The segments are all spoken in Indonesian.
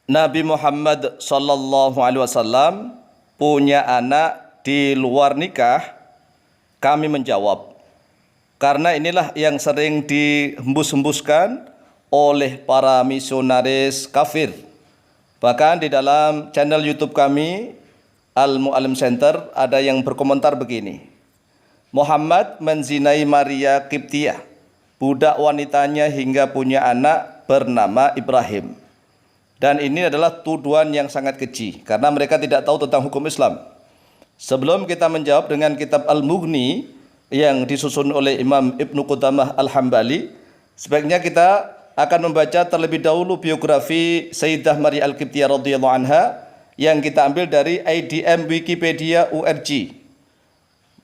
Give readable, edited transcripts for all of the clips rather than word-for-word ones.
Nabi Muhammad sallallahu alaihi wasallam punya anak di luar nikah? Kami menjawab, karena inilah yang sering dihembus-hembuskan oleh para misionaris kafir. Bahkan di dalam channel YouTube kami, Al-Mu'allim Center, ada yang berkomentar begini: Muhammad menzinai Maria Qibtiyah, budak wanitanya, hingga punya anak bernama Ibrahim. Dan ini adalah tuduhan yang sangat keji, karena mereka tidak tahu tentang hukum Islam. Sebelum kita menjawab dengan kitab Al-Mughni yang disusun oleh Imam Ibnu Qudamah Al-Hambali, sebaiknya kita akan membaca terlebih dahulu biografi Sayyidah Maria Al-Qibtiyah radhiyallahu anha yang kita ambil dari IDM Wikipedia URG.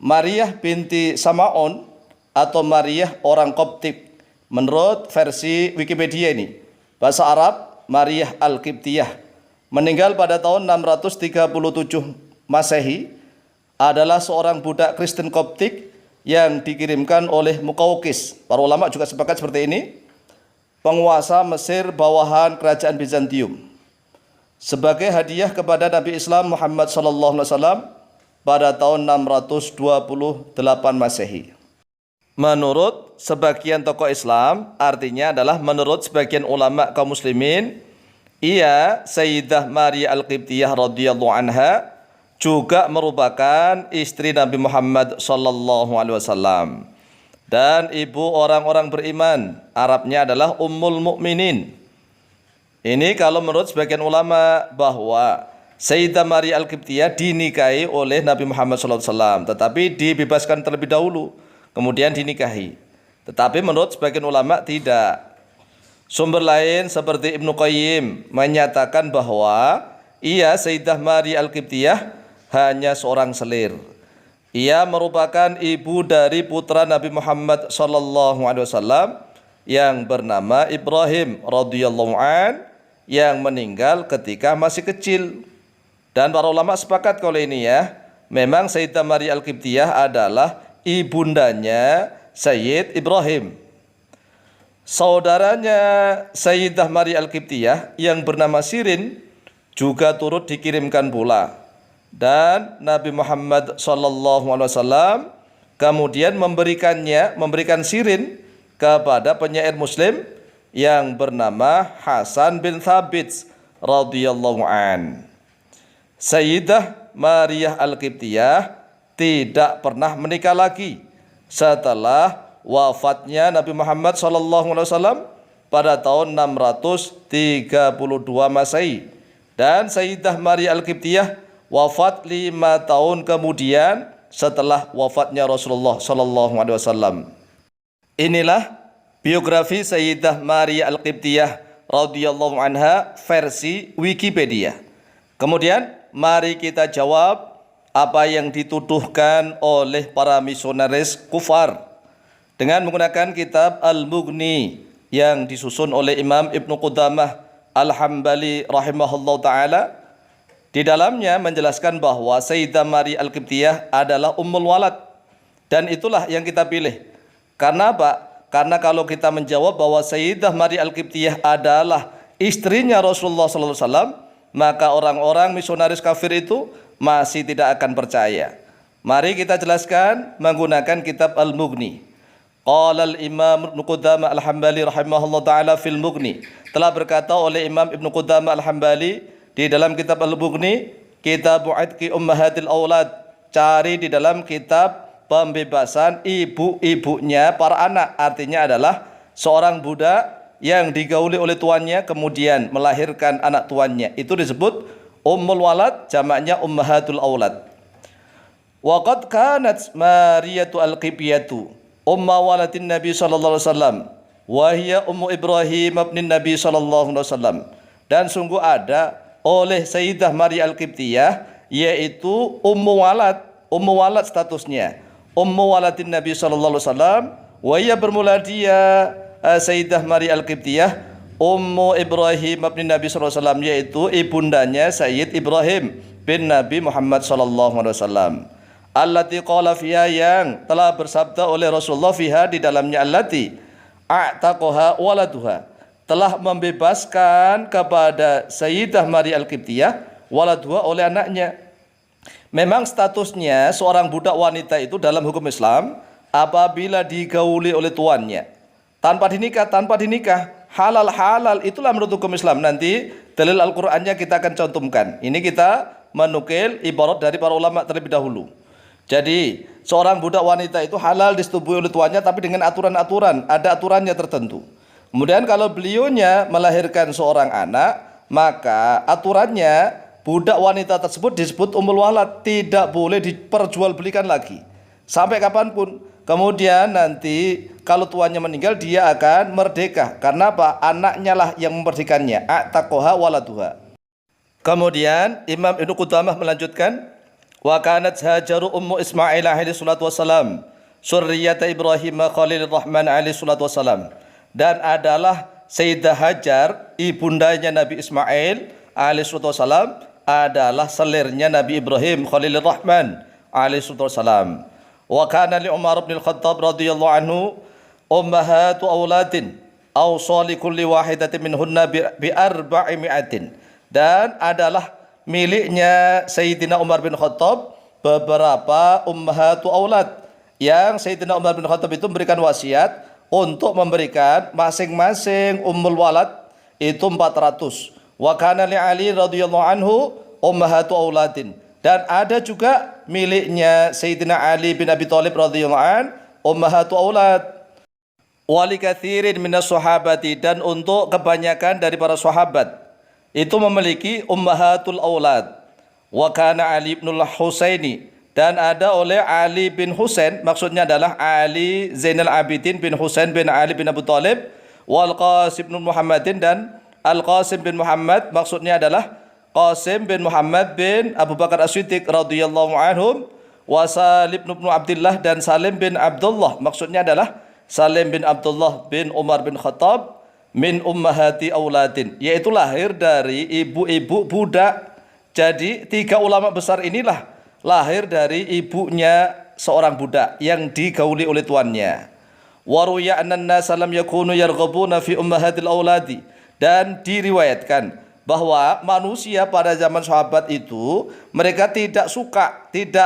Maria binti Samaon atau Maria orang Koptik, menurut versi Wikipedia ini, bahasa Arab Maria Al-Qibtiyah, meninggal pada tahun 637 Masehi, adalah seorang budak Kristen Koptik yang dikirimkan oleh Muqawqis. Para ulama juga sepakat seperti ini, penguasa Mesir bawahan kerajaan Bizantium, sebagai hadiah kepada Nabi Islam Muhammad SAW pada tahun 628 Masehi. Menurut sebagian tokoh Islam, artinya adalah menurut sebagian ulama kaum muslimin, ia Sayyidah Maria Al-Qibtiyah radhiyallahu anha juga merupakan istri Nabi Muhammad sallallahu alaihi wasallam dan ibu orang-orang beriman. Arabnya adalah Ummul Mukminin. Ini kalau menurut sebagian ulama bahwa Sayyidah Maria Al-Qibtiyah dinikahi oleh Nabi Muhammad sallallahu alaihi wasallam, tetapi dibebaskan terlebih dahulu, kemudian dinikahi. Tetapi menurut sebagian ulama tidak. Sumber lain seperti Ibnu Qayyim menyatakan bahwa ia Sayyidah Maria Al-Qibtiyah hanya seorang selir. Ia merupakan ibu dari putra Nabi Muhammad sallallahu alaihi wasallam yang bernama Ibrahim radhiyallahu an, yang meninggal ketika masih kecil. Dan para ulama sepakat kalau ini ya, memang Sayyidah Maria Al-Qibtiyah adalah ibundanya Sayyid Ibrahim. Saudaranya Sayyidah Maria Al-Qibtiyah yang bernama Sirin juga turut dikirimkan pula. Dan Nabi Muhammad SAW kemudian memberikan Sirin kepada penyair Muslim yang bernama Hasan bin Thabit radhiyallahu an. Sayyidah Maria Al-Qibtiyah tidak pernah menikah lagi setelah wafatnya Nabi Muhammad SAW pada tahun 632 Masehi, dan Sayyidah Maria Al-Qibtiyah wafat 5 tahun kemudian setelah wafatnya Rasulullah SAW. Inilah biografi Sayyidah Maria Al-Qibtiyah radhiyallahu anha versi Wikipedia. Kemudian mari kita jawab apa yang dituduhkan oleh para misionaris kufar dengan menggunakan kitab Al-Mughni yang disusun oleh Imam Ibnu Qudamah Al-Hambali rahimahullah ta'ala. Di dalamnya menjelaskan bahwa Sayyidah Maria Al-Qibtiyah adalah Ummul Walad, dan itulah yang kita pilih. Karena apa? Karena kalau kita menjawab bahwa Sayyidah Maria Al-Qibtiyah adalah istrinya Rasulullah SAW, maka orang-orang misionaris kafir itu masih tidak akan percaya. Mari kita jelaskan menggunakan kitab Al-Mughni. Qala al-Imam Ibnu Qudamah Al-Hambali rahimahullah ta'ala fil Mughni. Telah berkata oleh Imam Ibnu Qudamah Al-Hambali di dalam kitab Al-Mughni, kitab Idqi Ummahatil Aulad, cari di dalam kitab pembebasan ibu-ibunya para anak. Artinya adalah seorang budak yang digauli oleh tuannya kemudian melahirkan anak tuannya, itu disebut Ummul Walad, jamaknya Ummahatul Aulad. Wa qad kanat Mariyatu Al-Qibtiyatu umma waladin Nabi sallallahu alaihi wasallam wa hiya ummu Ibrahim ibn Nabi sallallahu alaihi wasallam. Dan sungguh ada oleh Sayyidah Maria Al-Qibtiyah, yaitu ummu walad statusnya, ummu waladin Nabi sallallahu alaihi wasallam, wa hiya bermula dia Sayyidah Maria Al-Qibtiyah ummu Ibrahim ibn Nabi sallallahu alaihi wasallam, yaitu ibundanya Sayyid Ibrahim bin Nabi Muhammad sallallahu alaihi wasallam. Allati qala fiha, yang telah bersabda oleh Rasulullah fiha di dalamnya, allati a'taqaha waladuha, telah membebaskan kepada Sayyidah Maria Al-Qibtiyah waladha oleh anaknya. Memang statusnya seorang budak wanita itu dalam hukum Islam apabila digauli oleh tuannya tanpa dinikah, halal, itulah menurut hukum Islam. Nanti dalil Al-Qur'annya kita akan contohkan. Ini kita menukil ibarat dari para ulama terlebih dahulu. Jadi seorang budak wanita itu halal disetubui oleh tuannya tapi dengan aturan-aturan, ada aturannya tertentu. Kemudian kalau beliaunya melahirkan seorang anak, maka aturannya budak wanita tersebut disebut ummul walad, tidak boleh diperjualbelikan lagi sampai kapanpun. Kemudian nanti kalau tuannya meninggal dia akan merdeka. Karena apa? Anaknya lah yang memerdekakannya. A'taqaha waladuha. Kemudian Imam Ibnu Qudamah melanjutkan, wa kanat hajaru ummu Ismail alaihi salatu wassalam surriyata Ibrahim Khalilur Rahman alaihi salatu wassalam. Dan adalah Sayyidah Hajar, ibundanya Nabi Ismail alaihi salatu wassalam, adalah selirnya Nabi Ibrahim Khalilur Rahman alaihi salatu wassalam. Wa kana li Umar bin Al-Khattab radhiyallahu anhu ummahatu auladin awsa li kulli wahidatin minhunna bi arba'imi'atin. Dan adalah miliknya Sayyidina Umar bin Khattab beberapa ummahatu aulad, yang Sayyidina Umar bin Khattab itu memberikan wasiat untuk memberikan masing-masing ummul walad itu 400. Wa kana li Ali radhiyallahu anhu ummahatu auladin. Dan ada juga miliknya Sayyidina Ali bin Abi Thalib radhiyallahu an ummahatu aulad. Wa li katsirin minas sahabati, dan untuk kebanyakan dari para sahabat itu memiliki ummahatul aulad. Wa kana Ali bin Husaini, dan ada oleh Ali bin Husain, maksudnya adalah Ali Zainal Abidin bin Husain bin Ali bin Abu Thalib, wal Qasim bin Muhammadin, dan Al Qasim bin Muhammad, maksudnya adalah Qasim bin Muhammad bin Abu Bakar As-Siddiq radhiyallahu anhum, wa Salim bin Abdullah, dan Salim bin Abdullah, maksudnya adalah Salim bin Abdullah bin Umar bin Khattab, min ummahati auladin, yaitu lahir dari ibu-ibu budak. Jadi 3 ulama besar inilah lahir dari ibunya seorang budak yang digauli oleh tuannya. Waruya annan nasa lam yakunu yarghabuna fi ummahatil auladi, dan diriwayatkan bahwa manusia pada zaman sahabat itu mereka tidak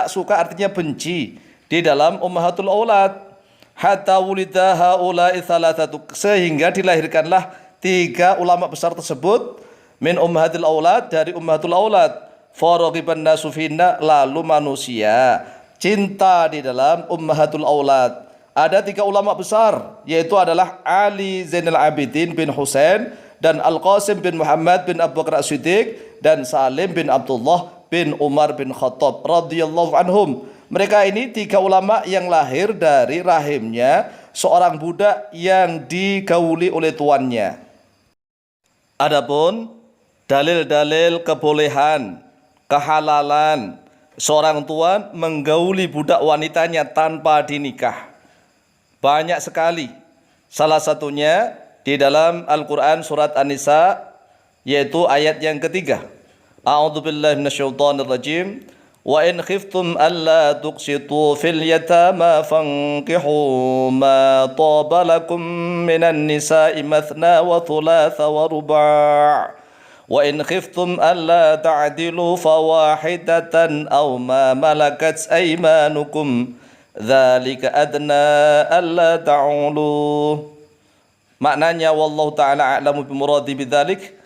suka artinya benci di dalam ummahatul aulad. Hatta wulida haula'i thalathatu, sehingga dilahirkanlah 3 ulama besar tersebut min ummahatil aulad, dari ummahatul aulad. Faraghiban nasu finna, lalu manusia cinta di dalam ummahatul aulad. Ada 3 ulama besar, yaitu adalah Ali Zainal Abidin bin Husain, dan Al Qasim bin Muhammad bin Abu Bakar As-Siddiq, dan Salim bin Abdullah bin Umar bin Khattab radhiyallahu anhum. Mereka ini 3 ulama yang lahir dari rahimnya seorang budak yang digauli oleh tuannya. Adapun dalil-dalil kebolehan, kehalalan seorang tuan menggauli budak wanitanya tanpa dinikah banyak sekali. Salah satunya di dalam Al-Quran surat An-Nisa, yaitu ayat yang ketiga. A'udzubillahi minasyaitonirrajim. Wa in khiftum alla tuqsitu fil yatama fankihu ma taba lakum minan nisa'i mathna wa thulatha wa ruba'. Wa in khiftum alla ta'dilu fawahidatan aw ma malakat aymanukum dzalika adna alla ta'ulu. Maknanya wallahu ta'ala a'lamu bimuradi bidzalik.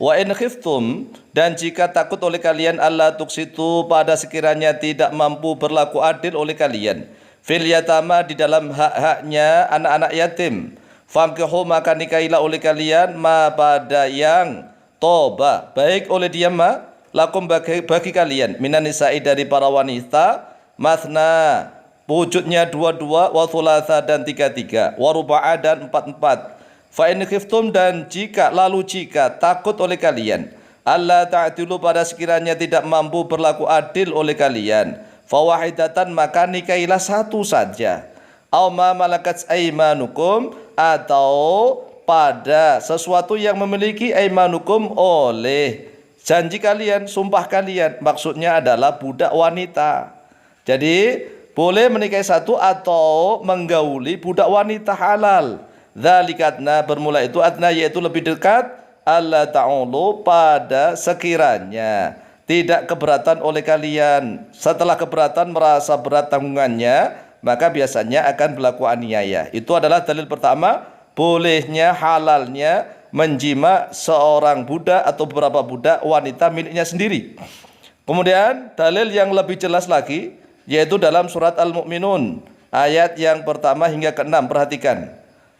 Wa in khiftum, dan jika takut oleh kalian alla tuqsitu, pada sekiranya tidak mampu berlaku adil oleh kalian, fil yatama, di dalam hak-haknya anak-anak yatim, fankihu, maka nikahilah oleh kalian ma, pada yang toba baik oleh dia ma lakum, bagi kalian, minan nisa'i, dari para wanita, mathna, wujudnya 2-2, wa thulatha, dan 3-3, wa ruba'a, dan 4-4. Fa in khiftum, dan jika takut oleh kalian, alla ta'dilu, pada sekiranya tidak mampu berlaku adil oleh kalian, fawahidatan, maka nikahilah 1 saja, aw ma malakat aymanukum, atau pada sesuatu yang memiliki aymanukum, oleh janji kalian, sumpah kalian, maksudnya adalah budak wanita. Jadi boleh menikahi 1 atau menggauli budak wanita halal. Dzalika adna, bermula itu adna yaitu lebih dekat, alla ta'ulu, pada sekiranya tidak keberatan oleh kalian. Setelah keberatan merasa berat tanggungannya, maka biasanya akan berlaku aniaya. Itu adalah dalil pertama, bolehnya halalnya menjima seorang budak atau beberapa budak wanita miliknya sendiri. Kemudian dalil yang lebih jelas lagi yaitu dalam surat Al-Mu'minun ayat yang pertama hingga ke-6. Perhatikan.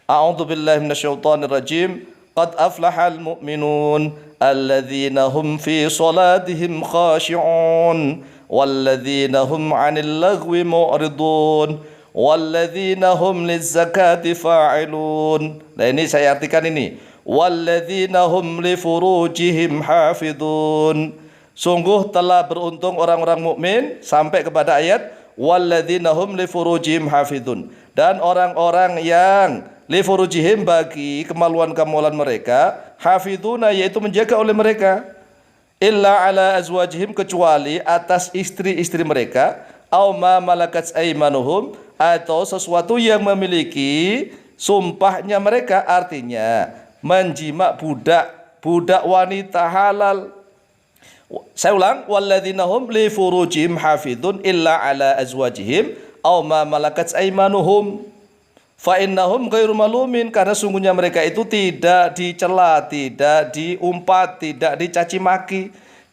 A'udzubillahi minasyaitonirrajim. Qad aflahal mu'minun alladzina hum fi salatihim khashi'un walladzina hum 'anil lagwi mu'ridun walladzina hum lizzakati fa'ilun. Nah, ini saya artikan ini. Walladzina hum li furujihim hafidun. Sungguh telah beruntung orang-orang mukmin sampai kepada ayat walladzina hum li furujihim hafidun, dan orang-orang yang li furujihim, bagi kemaluan-kemaluan mereka, hafiduna, yaitu menjaga oleh mereka, illa ala azwajihim, kecuali atas istri-istri mereka, au ma malakat aimanuhum, atau sesuatu yang memiliki sumpahnya mereka, artinya menjima budak wanita halal. Saya ulang, walladzina hum li furujihim hafidun illa ala azwajihim aw ma malakat aimanuhum fa innahum ghairu malumin, karena sungguhnya mereka itu tidak dicela, tidak diumpat, tidak dicaci maki.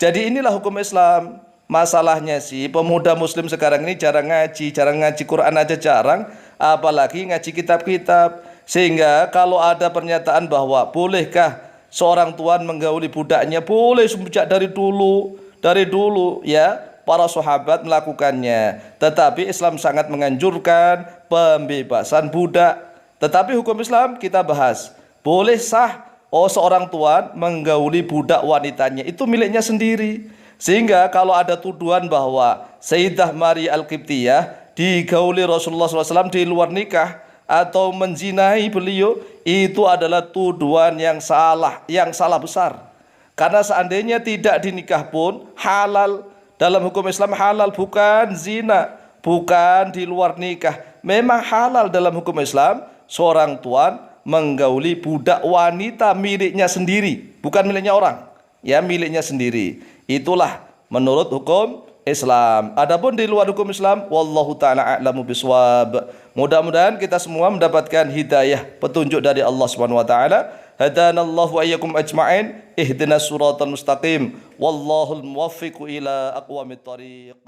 Jadi inilah hukum Islam. Masalahnya sih pemuda muslim sekarang ini jarang ngaji Quran aja jarang, apalagi ngaji kitab-kitab. Sehingga kalau ada pernyataan bahwa bolehkah seorang tuan menggauli budaknya, boleh sejak dari dulu ya para sahabat melakukannya. Tetapi Islam sangat menganjurkan pembebasan budak. Tetapi hukum Islam kita bahas, boleh sah seorang tuan menggauli budak wanitanya, itu miliknya sendiri. Sehingga kalau ada tuduhan bahwa Sayyidah Maria Al-Qibtiyah digauli Rasulullah SAW di luar nikah atau menzinai beliau, itu adalah tuduhan yang salah besar. Karena seandainya tidak dinikah pun halal, dalam hukum Islam halal, bukan zina, bukan di luar nikah. Memang halal dalam hukum Islam seorang tuan menggauli budak wanita miliknya sendiri, bukan miliknya orang, ya miliknya sendiri. Itulah menurut hukum Islam. Adapun di luar hukum Islam, wallahu taala a'lamu biswab. Mudah-mudahan kita semua mendapatkan hidayah, petunjuk dari Allah Subhanahu wa taala. Hadanallahu wa iyyakum ajma'in. Ihdinas siratal mustaqim. Wallahul muwaffiq ila aqwamit thariq.